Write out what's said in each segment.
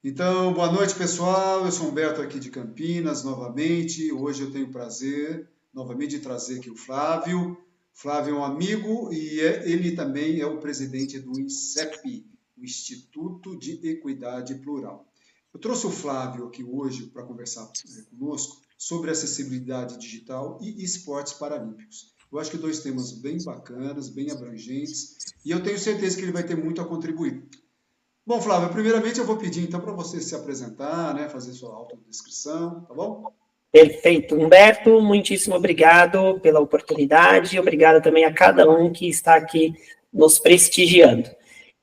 Então, boa noite, pessoal. Eu sou Humberto aqui de Campinas, novamente. Hoje eu tenho o prazer, novamente, de trazer aqui o Flávio. Flávio é um amigo e ele também é o presidente do INCEP, o Instituto de Equidade Plural. Eu trouxe o Flávio aqui hoje para conversar conosco sobre acessibilidade digital e esportes paralímpicos. Eu acho que dois temas bem bacanas, bem abrangentes, e eu tenho certeza que ele vai ter muito a contribuir. Bom, Flávio, primeiramente eu vou pedir então para você se apresentar, né, fazer sua autodescrição, tá bom? Perfeito. Humberto, muitíssimo obrigado pela oportunidade, obrigado também a cada um que está aqui nos prestigiando.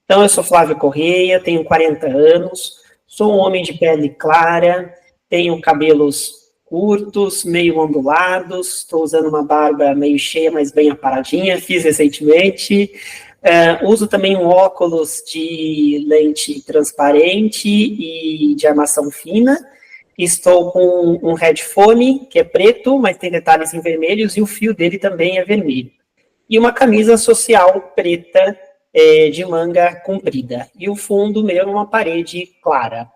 Então, eu sou Flávio Correia, tenho 40 anos, sou um homem de pele clara, tenho cabelos curtos, meio ondulados, estou usando uma barba meio cheia, mas bem aparadinha, fiz recentemente. Uso também um óculos de lente transparente e de armação fina. Estou com um headphone, que é preto, mas tem detalhes em vermelhos, e o fio dele também é vermelho. E uma camisa social preta, de manga comprida. E o fundo meu é uma parede clara.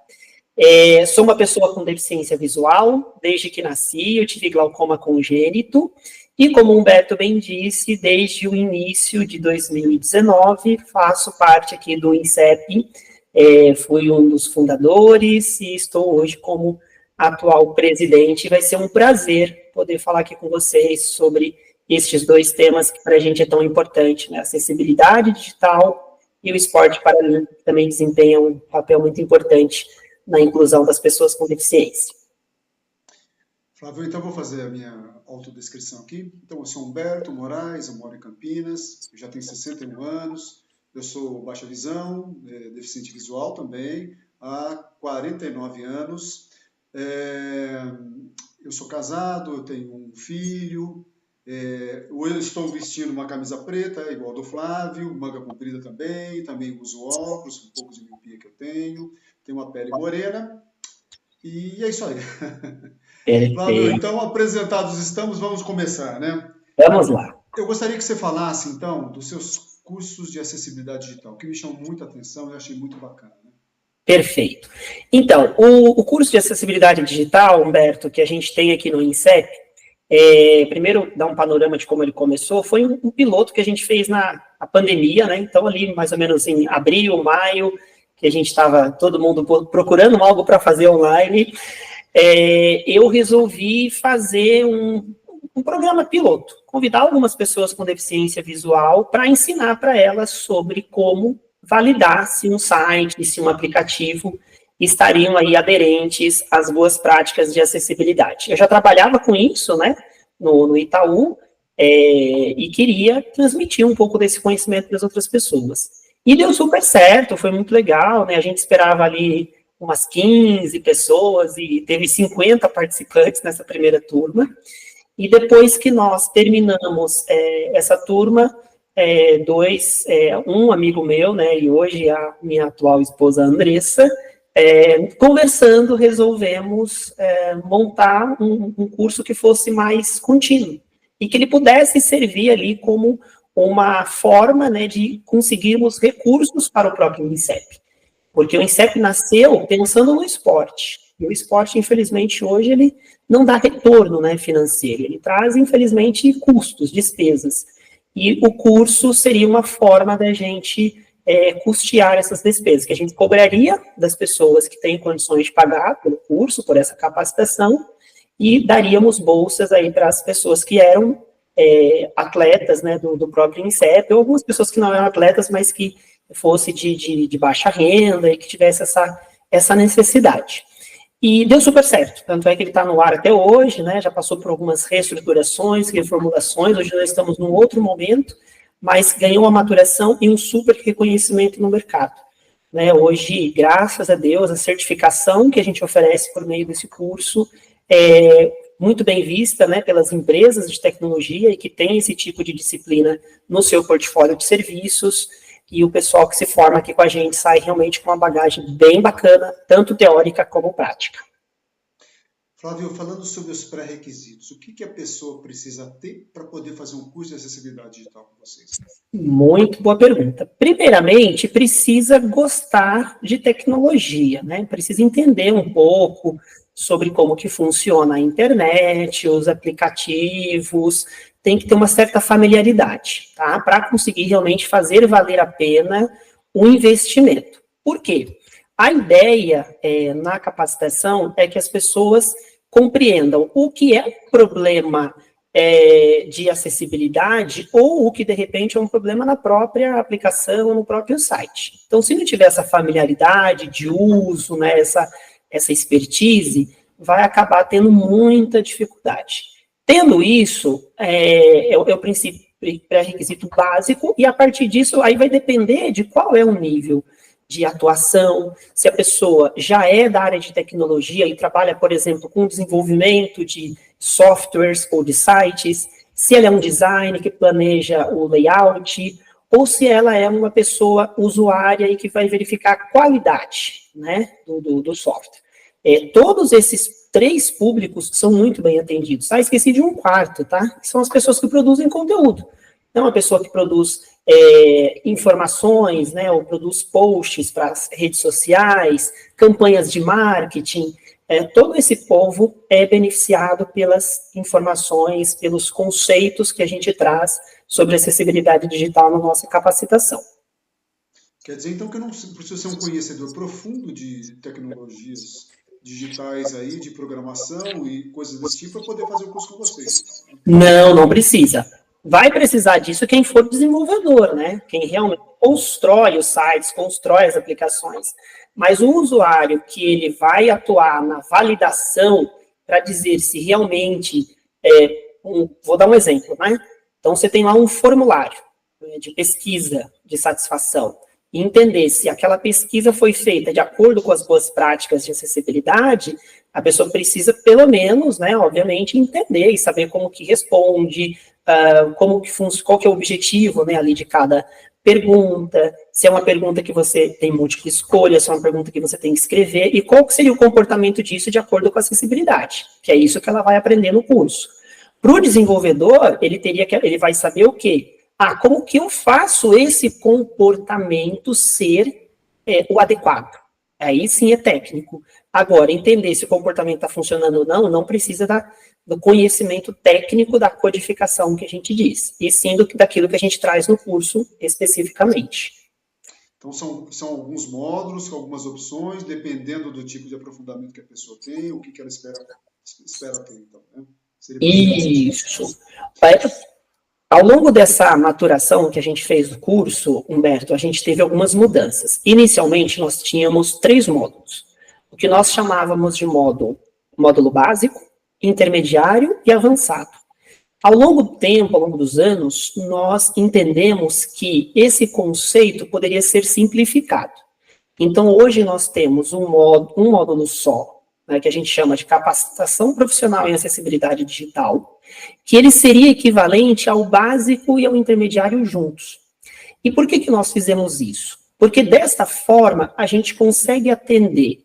Sou uma pessoa com deficiência visual, desde que nasci, eu tive glaucoma congênito, e como o Humberto bem disse, desde o início de 2019, faço parte aqui do INCEP, fui um dos fundadores e estou hoje como atual presidente. Vai ser um prazer poder falar aqui com vocês sobre estes dois temas que para a gente é tão importante, né? Acessibilidade digital e o esporte paralímpico também desempenha um papel muito importante na inclusão das pessoas com deficiência. Flávio, então vou fazer a minha autodescrição aqui. Então, eu sou Humberto Moraes, eu moro em Campinas, eu já tenho 61 anos, eu sou baixa visão, deficiente visual também, há 49 anos. Eu sou casado, eu tenho um filho, eu estou vestindo uma camisa preta, igual do Flávio, manga comprida também uso óculos, um pouco de miopia que eu tenho uma pele morena, e é isso aí. Flávio, então, apresentados estamos, vamos começar, né? Vamos lá. Eu gostaria que você falasse, então, dos seus cursos de acessibilidade digital, que me chamam muita atenção e eu achei muito bacana. Né? Perfeito. Então, o curso de acessibilidade digital, Humberto, que a gente tem aqui no INCEP, primeiro, dar um panorama de como ele começou, foi um piloto que a gente fez na pandemia, né? Então, ali, mais ou menos em abril, maio, que a gente estava, todo mundo procurando algo para fazer online, eu resolvi fazer um programa piloto, convidar algumas pessoas com deficiência visual para ensinar para elas sobre como validar se um site, se um aplicativo estariam aí aderentes às boas práticas de acessibilidade. Eu já trabalhava com isso, né, no Itaú, e queria transmitir um pouco desse conhecimento para as outras pessoas. E deu super certo, foi muito legal, né, a gente esperava ali umas 15 pessoas e teve 50 participantes nessa primeira turma. E depois que nós terminamos essa turma, um amigo meu, né, e hoje a minha atual esposa Andressa, conversando, resolvemos montar um curso que fosse mais contínuo e que ele pudesse servir ali como uma forma, né, de conseguirmos recursos para o próprio INCEP. Porque o INCEP nasceu pensando no esporte. E o esporte, infelizmente, hoje, ele não dá retorno, né, financeiro. Ele traz, infelizmente, custos, despesas. E o curso seria uma forma da gente custear essas despesas, que a gente cobraria das pessoas que têm condições de pagar pelo curso, por essa capacitação, e daríamos bolsas aí para as pessoas que eram atletas, né, do próprio INCEP, ou algumas pessoas que não eram atletas, mas que fosse de baixa renda e que tivesse essa necessidade. E deu super certo, tanto é que ele está no ar até hoje, né, já passou por algumas reestruturações, reformulações, hoje nós estamos num outro momento, mas ganhou uma maturação e um super reconhecimento no mercado. Né, hoje, graças a Deus, a certificação que a gente oferece por meio desse curso é muito bem vista, né, pelas empresas de tecnologia e que tem esse tipo de disciplina no seu portfólio de serviços, e o pessoal que se forma aqui com a gente sai realmente com uma bagagem bem bacana, tanto teórica como prática. Flávio, falando sobre os pré-requisitos, o que a pessoa precisa ter para poder fazer um curso de acessibilidade digital com vocês? Muito boa pergunta. Primeiramente, precisa gostar de tecnologia, né? Precisa entender um pouco sobre como que funciona a internet, os aplicativos, tem que ter uma certa familiaridade, tá? Para conseguir realmente fazer valer a pena o investimento. Por quê? A ideia na capacitação é que as pessoas compreendam o que é problema de acessibilidade ou o que, de repente, é um problema na própria aplicação, no próprio site. Então, se não tiver essa familiaridade de uso, né, essa expertise, vai acabar tendo muita dificuldade. Tendo isso, é o princípio, pré-requisito básico, e a partir disso, aí vai depender de qual é o nível de atuação, se a pessoa já é da área de tecnologia e trabalha, por exemplo, com desenvolvimento de softwares ou de sites, se ela é um designer que planeja o layout, ou se ela é uma pessoa usuária e que vai verificar a qualidade, né, do software. Todos esses três públicos são muito bem atendidos. Esqueci de um quarto, tá? Que são as pessoas que produzem conteúdo. Então, uma pessoa que produz informações, né, ou produz posts para as redes sociais, campanhas de marketing, todo esse povo é beneficiado pelas informações, pelos conceitos que a gente traz sobre acessibilidade digital na nossa capacitação. Quer dizer, então, que eu não preciso ser um conhecedor profundo de tecnologias digitais aí, de programação e coisas desse tipo, para poder fazer o curso com vocês. Não precisa. Vai precisar disso quem for desenvolvedor, né? Quem realmente constrói os sites, constrói as aplicações. Mas o usuário que ele vai atuar na validação para dizer se realmente... vou dar um exemplo, né? Então, você tem lá um formulário de pesquisa de satisfação e entender se aquela pesquisa foi feita de acordo com as boas práticas de acessibilidade, a pessoa precisa, pelo menos, né, obviamente, entender e saber como que responde, qual que é o objetivo, né, ali de cada pergunta, se é uma pergunta que você tem múltipla escolha, se é uma pergunta que você tem que escrever, e qual que seria o comportamento disso de acordo com a acessibilidade, que é isso que ela vai aprender no curso. Para o desenvolvedor, ele vai saber o quê? Como que eu faço esse comportamento ser o adequado? Aí sim é técnico. Agora, entender se o comportamento está funcionando ou não precisa do conhecimento técnico da codificação que a gente diz, e sim daquilo que a gente traz no curso especificamente. Então, são alguns módulos, algumas opções, dependendo do tipo de aprofundamento que a pessoa tem, o que ela espera ter, então, né? Isso. Ao longo dessa maturação que a gente fez do curso, Humberto, a gente teve algumas mudanças. Inicialmente, nós tínhamos 3 módulos. O que nós chamávamos de módulo básico, intermediário e avançado. Ao longo do tempo, ao longo dos anos, nós entendemos que esse conceito poderia ser simplificado. Então, hoje nós temos um módulo só, né, que a gente chama de capacitação profissional em acessibilidade digital, que ele seria equivalente ao básico e ao intermediário juntos. E por que nós fizemos isso? Porque desta forma a gente consegue atender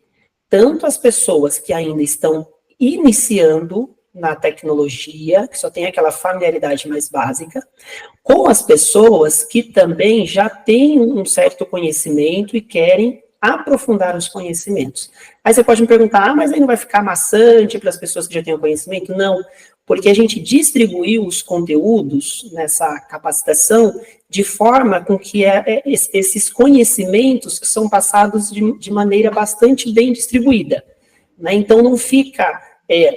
tanto as pessoas que ainda estão iniciando na tecnologia, que só tem aquela familiaridade mais básica, com as pessoas que também já têm um certo conhecimento e querem aprofundar os conhecimentos. Aí você pode me perguntar, mas aí não vai ficar maçante para as pessoas que já têm o conhecimento? Não, porque a gente distribuiu os conteúdos nessa capacitação de forma com que esses conhecimentos são passados de maneira bastante bem distribuída, né? Então não fica,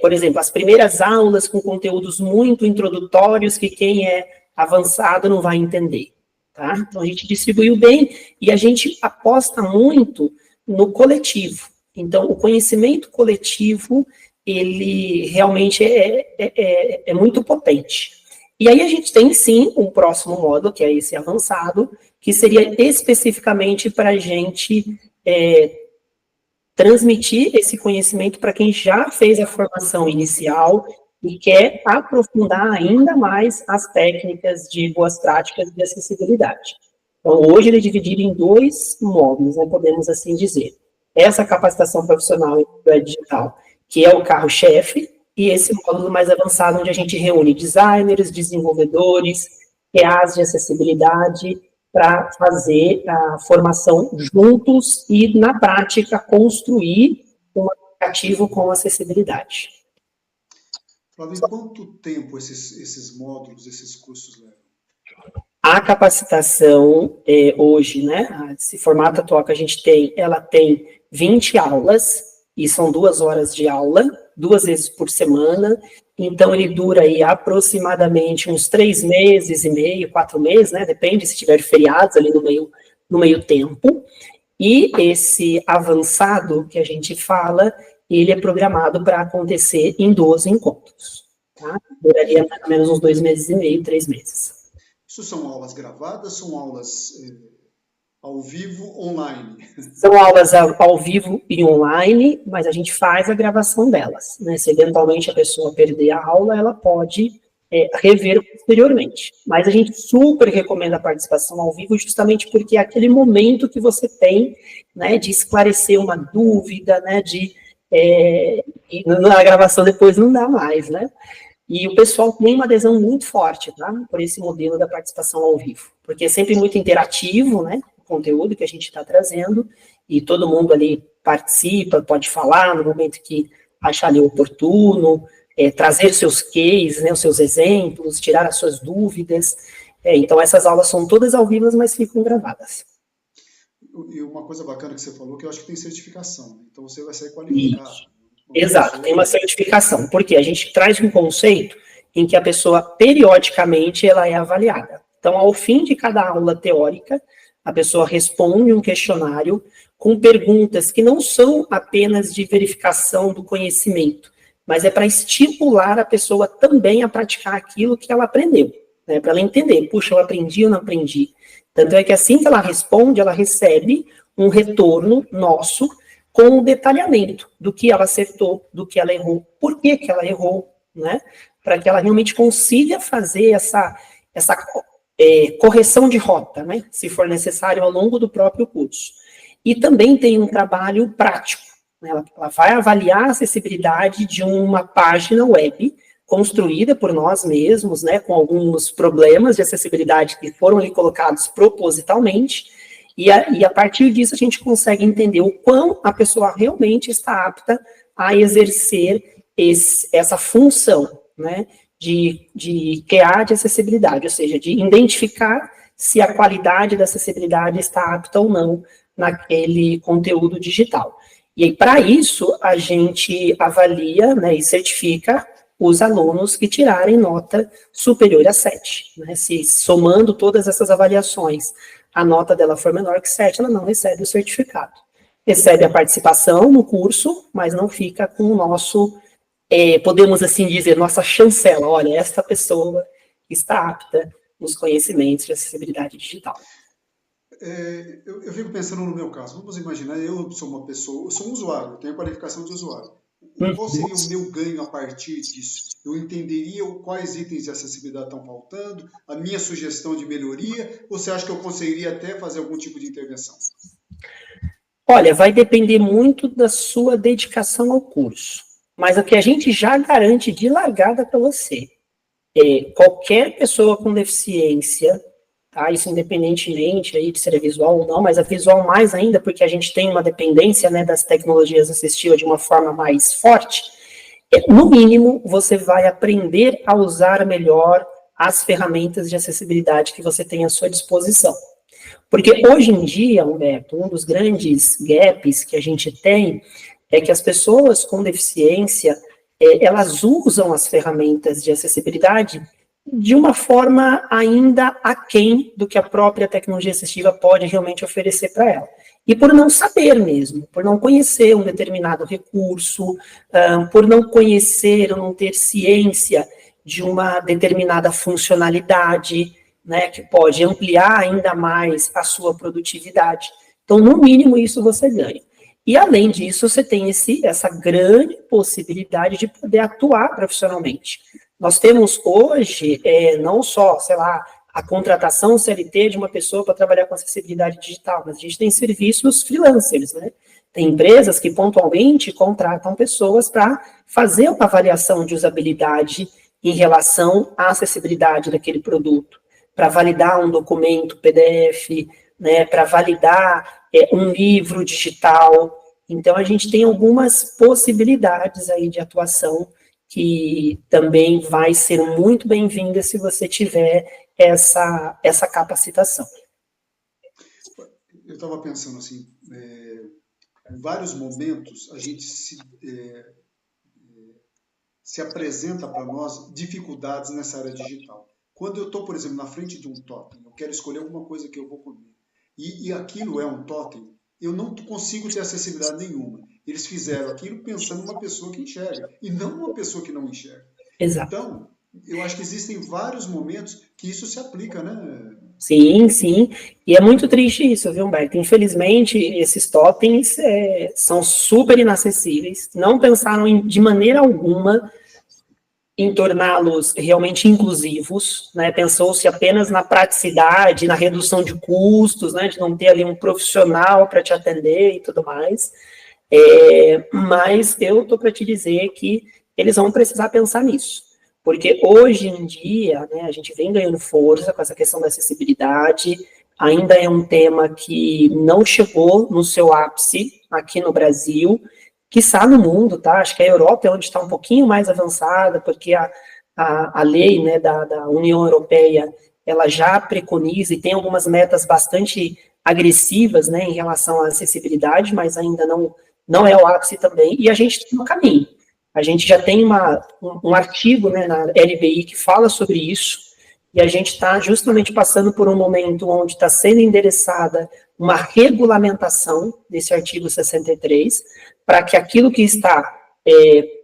por exemplo, as primeiras aulas com conteúdos muito introdutórios que quem é avançado não vai entender. Tá? Então, a gente distribuiu bem e a gente aposta muito no coletivo. Então, o conhecimento coletivo, ele realmente é muito potente. E aí a gente tem, sim, um próximo módulo, que é esse avançado, que seria especificamente para a gente transmitir esse conhecimento para quem já fez a formação inicial e quer aprofundar ainda mais as técnicas de boas práticas de acessibilidade. Então, hoje ele é dividido em 2 módulos, né, podemos assim dizer. Essa capacitação profissional em digital, que é o carro-chefe, e esse módulo mais avançado, onde a gente reúne designers, desenvolvedores, PAs de acessibilidade, para fazer a formação juntos e, na prática, construir um aplicativo com acessibilidade. Flávio, em quanto tempo esses módulos, esses cursos levam? A capacitação, hoje, né, esse formato atual que a gente tem, ela tem 20 aulas, e são 2 horas de aula, 2 vezes por semana, então ele dura aí aproximadamente uns 3 meses e meio, 4 meses, né, depende se tiver feriados ali no meio tempo, e esse avançado que a gente fala, ele é programado para acontecer em 12 encontros, tá? Duraria mais ou menos uns 2 meses e meio, 3 meses. Isso são aulas gravadas, são aulas ao vivo, online? São aulas ao vivo e online, mas a gente faz a gravação delas, né? Se eventualmente a pessoa perder a aula, ela pode rever posteriormente. Mas a gente super recomenda a participação ao vivo, justamente porque é aquele momento que você tem, né, de esclarecer uma dúvida, né, e na gravação depois não dá mais, né? E o pessoal tem uma adesão muito forte, tá? Por esse modelo da participação ao vivo. Porque é sempre muito interativo, né? O conteúdo que a gente está trazendo, e todo mundo ali participa, pode falar no momento que achar ali oportuno, trazer seus cases, né, os seus exemplos, tirar as suas dúvidas. Então, essas aulas são todas ao vivo, mas ficam gravadas. E uma coisa bacana que você falou, que eu acho que tem certificação, né? Então você vai ser qualificado. Isso. Exato, tem uma certificação, porque a gente traz um conceito em que a pessoa, periodicamente, ela é avaliada. Então, ao fim de cada aula teórica, a pessoa responde um questionário com perguntas que não são apenas de verificação do conhecimento, mas é para estimular a pessoa também a praticar aquilo que ela aprendeu, né? Para ela entender, puxa, eu aprendi ou não aprendi. Tanto é que assim que ela responde, ela recebe um retorno nosso com o detalhamento do que ela acertou, do que ela errou, por que ela errou, né? Para que ela realmente consiga fazer essa correção de rota, né? Se for necessário, ao longo do próprio curso. E também tem um trabalho prático, né? Ela vai avaliar a acessibilidade de uma página web construída por nós mesmos, né? Com alguns problemas de acessibilidade que foram ali colocados propositalmente. E a partir disso a gente consegue entender o quão a pessoa realmente está apta a exercer essa função, né, de QA de acessibilidade, ou seja, de identificar se a qualidade da acessibilidade está apta ou não naquele conteúdo digital. E aí, para isso, a gente avalia, né, e certifica os alunos que tirarem nota superior a 7. Né? Se somando todas essas avaliações, a nota dela for menor que 7, ela não recebe o certificado. Recebe a participação no curso, mas não fica com o nosso, podemos assim dizer, nossa chancela. Olha, esta pessoa está apta nos conhecimentos de acessibilidade digital. Eu fico pensando no meu caso. Vamos imaginar, eu sou uma pessoa, eu sou um usuário, eu tenho a qualificação de usuário. Qual seria o meu ganho a partir disso? Eu entenderia quais itens de acessibilidade estão faltando, a minha sugestão de melhoria, ou você acha que eu conseguiria até fazer algum tipo de intervenção? Olha, vai depender muito da sua dedicação ao curso. Mas o que a gente já garante de largada para você qualquer pessoa com deficiência, tá? Isso independentemente aí de ser visual ou não, mas a visual mais ainda, porque a gente tem uma dependência, né, das tecnologias assistivas de uma forma mais forte, no mínimo, você vai aprender a usar melhor as ferramentas de acessibilidade que você tem à sua disposição. Porque hoje em dia, Humberto, um dos grandes gaps que a gente tem é que as pessoas com deficiência, elas usam as ferramentas de acessibilidade de uma forma ainda aquém do que a própria tecnologia assistiva pode realmente oferecer para ela. E por não saber mesmo, por não conhecer um determinado recurso, por não conhecer ou não ter ciência de uma determinada funcionalidade, né, que pode ampliar ainda mais a sua produtividade. Então, no mínimo, isso você ganha. E, além disso, você tem essa grande possibilidade de poder atuar profissionalmente. Nós temos hoje, não só, sei lá, a contratação CLT de uma pessoa para trabalhar com acessibilidade digital, mas a gente tem serviços freelancers, né? Tem empresas que pontualmente contratam pessoas para fazer uma avaliação de usabilidade em relação à acessibilidade daquele produto, para validar um documento PDF, né, para validar um livro digital. Então, a gente tem algumas possibilidades aí de atuação que também vai ser muito bem-vinda se você tiver essa capacitação. Eu estava pensando assim, em vários momentos a gente se apresenta para nós dificuldades nessa área digital. Quando eu estou, por exemplo, na frente de um totem, eu quero escolher alguma coisa que eu vou comer, e aquilo é um totem, eu não consigo ter acessibilidade nenhuma. Eles fizeram aquilo pensando numa pessoa que enxerga, e não uma pessoa que não enxerga. Exato. Então, eu acho que existem vários momentos que isso se aplica, né? Sim, sim. E é muito triste isso, viu, Humberto? Infelizmente, esses totens são super inacessíveis. Não pensaram de maneira alguma em torná-los realmente inclusivos, né? Pensou-se apenas na praticidade, na redução de custos, né? De não ter ali um profissional para te atender e tudo mais. Mas eu estou para te dizer que eles vão precisar pensar nisso. Porque hoje em dia, né, a gente vem ganhando força com essa questão da acessibilidade, ainda é um tema que não chegou no seu ápice aqui no Brasil, quiçá no mundo, tá? Acho que a Europa é onde está um pouquinho mais avançada, porque a lei, né, da União Europeia, ela já preconiza e tem algumas metas bastante agressivas, né, em relação à acessibilidade, mas ainda não é o ápice também, e a gente está no caminho. A gente já tem um artigo, né, na LBI que fala sobre isso, e a gente está justamente passando por um momento onde está sendo endereçada uma regulamentação desse artigo 63, para que aquilo que está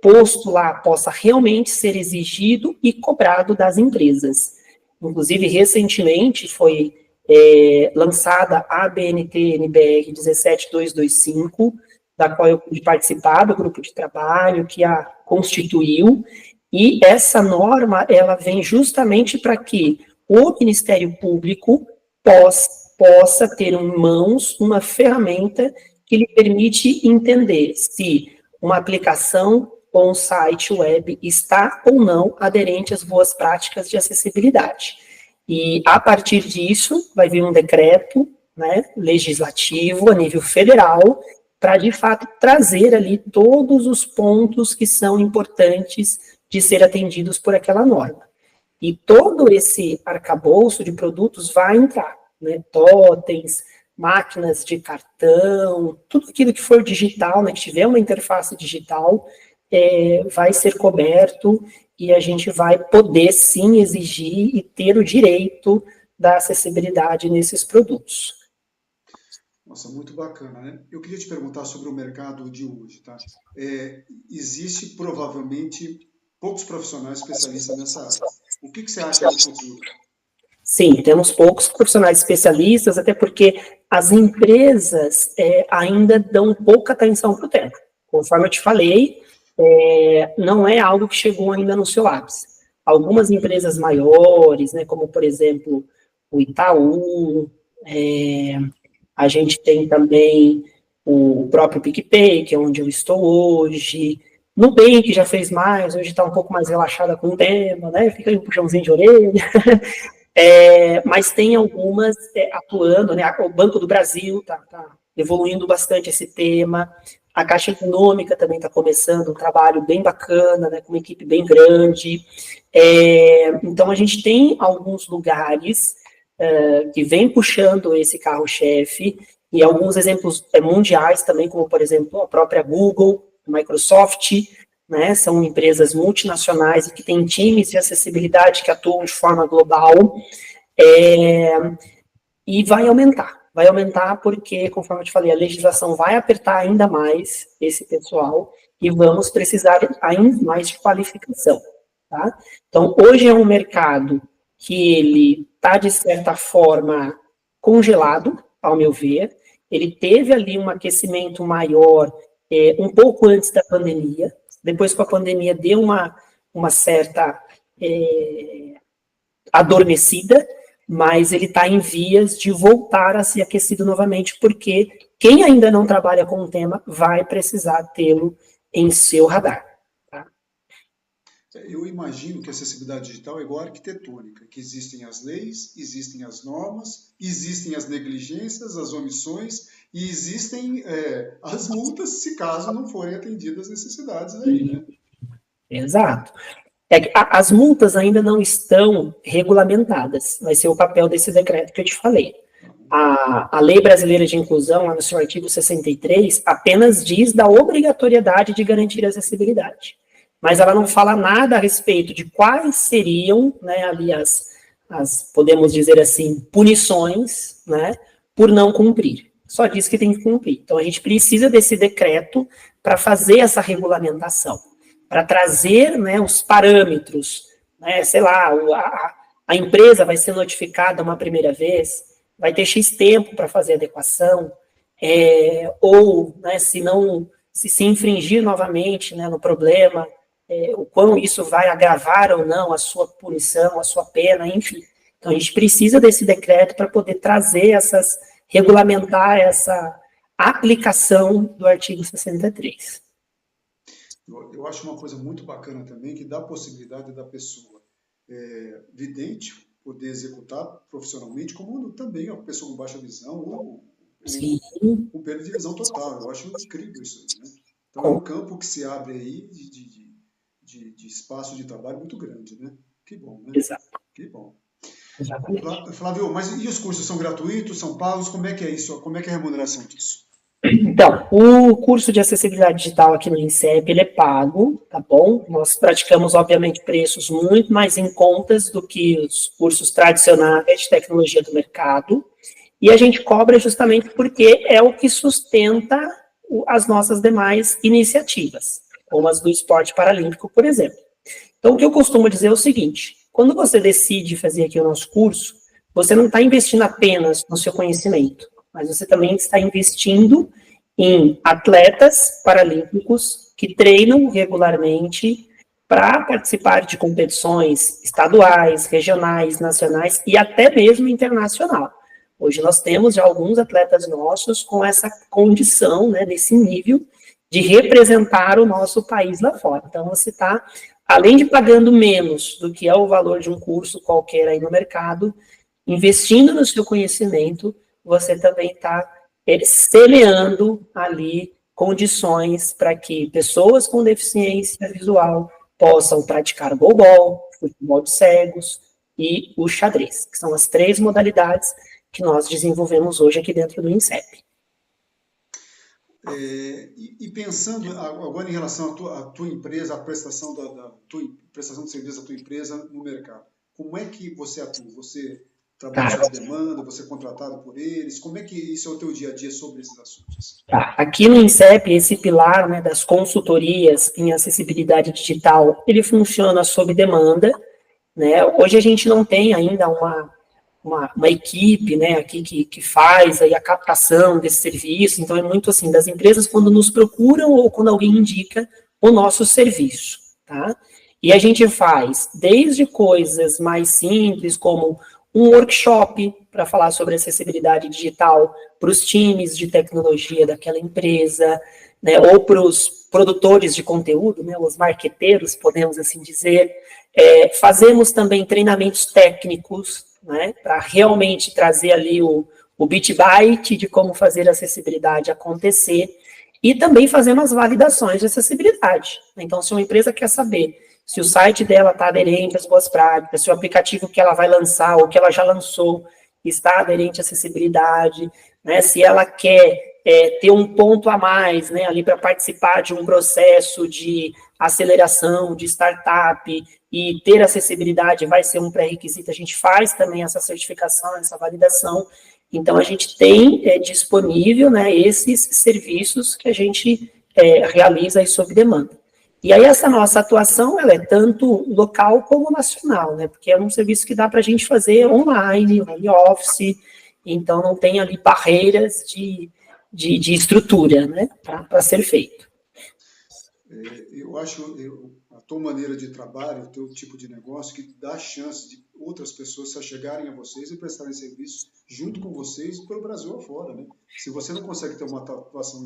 posto lá possa realmente ser exigido e cobrado das empresas. Inclusive, recentemente foi lançada a ABNT-NBR 17225, da qual eu pude participar do grupo de trabalho que a constituiu, e essa norma, ela vem justamente para que o Ministério Público possa ter em mãos uma ferramenta que lhe permite entender se uma aplicação ou um site web está ou não aderente às boas práticas de acessibilidade. E, a partir disso, vai vir um decreto, né, legislativo a nível federal, para, de fato, trazer ali todos os pontos que são importantes de ser atendidos por aquela norma. E todo esse arcabouço de produtos vai entrar, né? Totens, máquinas de cartão, tudo aquilo que for digital, né, que tiver uma interface digital, vai ser coberto e a gente vai poder, sim, exigir e ter o direito da acessibilidade nesses produtos. Nossa, muito bacana, né? Eu queria te perguntar sobre o mercado de hoje, tá? Existe provavelmente poucos profissionais especialistas nessa área. O que você acha do futuro? Sim, temos poucos profissionais especialistas, até porque as empresas ainda dão pouca atenção para o tema. Conforme eu te falei, não é algo que chegou ainda no seu ápice. Algumas empresas maiores, né, como, por exemplo, o Itaú, a gente tem também o próprio PicPay, que é onde eu estou hoje. Nubank já fez mais, hoje está um pouco mais relaxada com o tema, né? Fica aí um puxãozinho de orelha. Mas tem algumas atuando, né? O Banco do Brasil está evoluindo bastante esse tema. A Caixa Econômica também está começando um trabalho bem bacana, né? Com uma equipe bem grande. Então, a gente tem alguns lugares que vem puxando esse carro-chefe, e alguns exemplos mundiais também, como, por exemplo, a própria Google, a Microsoft, né, são empresas multinacionais e que têm times de acessibilidade que atuam de forma global, e vai aumentar porque, conforme eu te falei, a legislação vai apertar ainda mais esse pessoal e vamos precisar ainda mais de qualificação, tá? Então, hoje é um mercado que ele está, de certa forma, congelado, ao meu ver. Ele teve ali um aquecimento maior um pouco antes da pandemia. Depois que a pandemia deu uma certa adormecida, mas ele está em vias de voltar a ser aquecido novamente, porque quem ainda não trabalha com o tema vai precisar tê-lo em seu radar. Tá? Eu imagino que a acessibilidade digital é igual à arquitetônica, que existem as leis, existem as normas, existem as negligências, as omissões e existem as multas se caso não forem atendidas as necessidades aí, né? Exato. As multas ainda não estão regulamentadas, vai ser o papel desse decreto que eu te falei. A Lei Brasileira de Inclusão, lá no seu artigo 63, apenas diz da obrigatoriedade de garantir a acessibilidade. Mas ela não fala nada a respeito de quais seriam, né, ali podemos dizer assim, punições, né, por não cumprir. Só diz que tem que cumprir. Então, a gente precisa desse decreto para fazer essa regulamentação, para trazer, né, os parâmetros, né, sei lá, a empresa vai ser notificada uma primeira vez, vai ter X tempo para fazer adequação, ou, né, se infringir novamente, né, no problema, o quão isso vai agravar ou não a sua punição, a sua pena, enfim. Então, a gente precisa desse decreto para poder trazer regulamentar essa aplicação do artigo 63. Eu acho uma coisa muito bacana também, que dá a possibilidade da pessoa vidente poder executar profissionalmente, como também a pessoa com baixa visão ou com perda de visão total. Eu acho incrível isso aí, né? Então, é um campo que se abre aí de espaço de trabalho muito grande, né? Que bom, né? Exato. Que bom. Exatamente. Flávio, mas e os cursos são gratuitos, são pagos? Como é que é isso? Como é que é a remuneração disso? Então, o curso de acessibilidade digital aqui no INSEP, ele é pago, tá bom? Nós praticamos, obviamente, preços muito mais em contas do que os cursos tradicionais de tecnologia do mercado, e a gente cobra justamente porque é o que sustenta as nossas demais iniciativas, como as do esporte paralímpico, por exemplo. Então, o que eu costumo dizer é o seguinte: quando você decide fazer aqui o nosso curso, você não está investindo apenas no seu conhecimento, mas você também está investindo em atletas paralímpicos que treinam regularmente para participar de competições estaduais, regionais, nacionais e até mesmo internacional. Hoje nós temos já alguns atletas nossos com essa condição, né, nesse nível de representar o nosso país lá fora. Então você está, além de pagando menos do que é o valor de um curso qualquer aí no mercado, investindo no seu conhecimento, você também está semeando ali condições para que pessoas com deficiência visual possam praticar o goalball, futebol de cegos e o xadrez, que são as 3 modalidades que nós desenvolvemos hoje aqui dentro do INSEP. E pensando agora em relação à tua empresa, a prestação prestação de serviço da tua empresa no mercado, como é que você atua? Você trabalha sob demanda, você é contratado por eles? Como é que isso é o teu dia a dia sobre esses assuntos? Aqui no INSEP, esse pilar, né, das consultorias em acessibilidade digital, ele funciona sob demanda, né? Hoje a gente não tem ainda uma equipe, né, aqui que faz aí a captação desse serviço, então é muito assim, das empresas quando nos procuram ou quando alguém indica o nosso serviço, tá? E a gente faz desde coisas mais simples, como um workshop para falar sobre acessibilidade digital para os times de tecnologia daquela empresa, né, ou para os produtores de conteúdo, né, os marqueteiros, podemos assim dizer. Fazemos também treinamentos técnicos, né, para realmente trazer ali o bit byte de como fazer a acessibilidade acontecer, e também fazemos validações de acessibilidade. Então, se uma empresa quer saber se o site dela está aderente às boas práticas, se o aplicativo que ela vai lançar ou que ela já lançou está aderente à acessibilidade, né, se ela quer ter um ponto a mais, né, ali para participar de um processo de aceleração, de startup, e ter acessibilidade vai ser um pré-requisito, a gente faz também essa certificação, essa validação. Então, a gente tem disponível, né, esses serviços que a gente realiza aí sob demanda. E aí essa nossa atuação, ela é tanto local como nacional, né, porque é um serviço que dá para a gente fazer online, home office, então não tem ali barreiras de estrutura, né, para ser feito. Eu acho, a tua maneira de trabalho, o teu tipo de negócio, que dá chance de outras pessoas se chegarem a vocês e prestarem serviço junto com vocês pelo Brasil afora, né? Se você não consegue ter uma atuação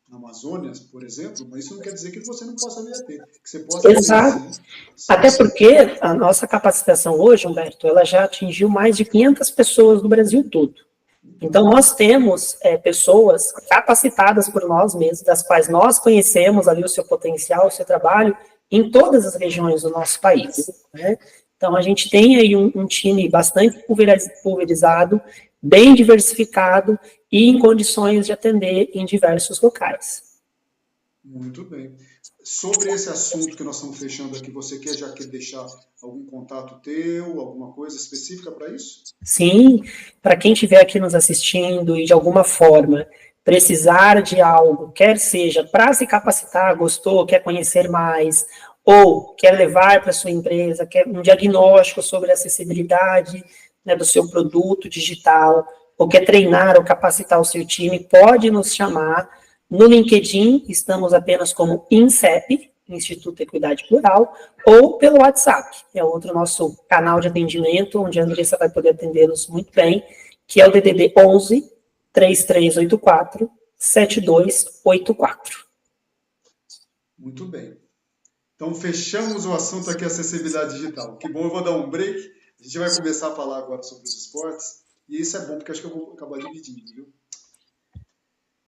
na Amazônia, por exemplo, mas isso não quer dizer que você não possa vir a ter, que você possa ter, Exato. sim. Até porque a nossa capacitação hoje, Humberto, ela já atingiu mais de 500 pessoas no Brasil todo. Então, nós temos pessoas capacitadas por nós mesmos, das quais nós conhecemos ali o seu potencial, o seu trabalho, em todas as regiões do nosso país, né? Então, a gente tem aí um time bastante pulverizado, bem diversificado e em condições de atender em diversos locais. Muito bem. Sobre esse assunto que nós estamos fechando aqui, você quer deixar algum contato teu, alguma coisa específica para isso? Sim, para quem estiver aqui nos assistindo e de alguma forma precisar de algo, quer seja para se capacitar, gostou, quer conhecer mais, ou quer levar para sua empresa, quer um diagnóstico sobre a acessibilidade, né, do seu produto digital, ou quer treinar ou capacitar o seu time, pode nos chamar. No LinkedIn, estamos apenas como INSEP, Instituto Equidade Plural, ou pelo WhatsApp, é outro nosso canal de atendimento, onde a Andressa vai poder atendê-los muito bem, que é o DDD 11 3384 7284. Muito bem. Então, fechamos o assunto aqui, acessibilidade digital. Que bom, eu vou dar um break. A gente vai começar a falar agora sobre os esportes. E isso é bom, porque acho que eu vou acabar dividindo, viu?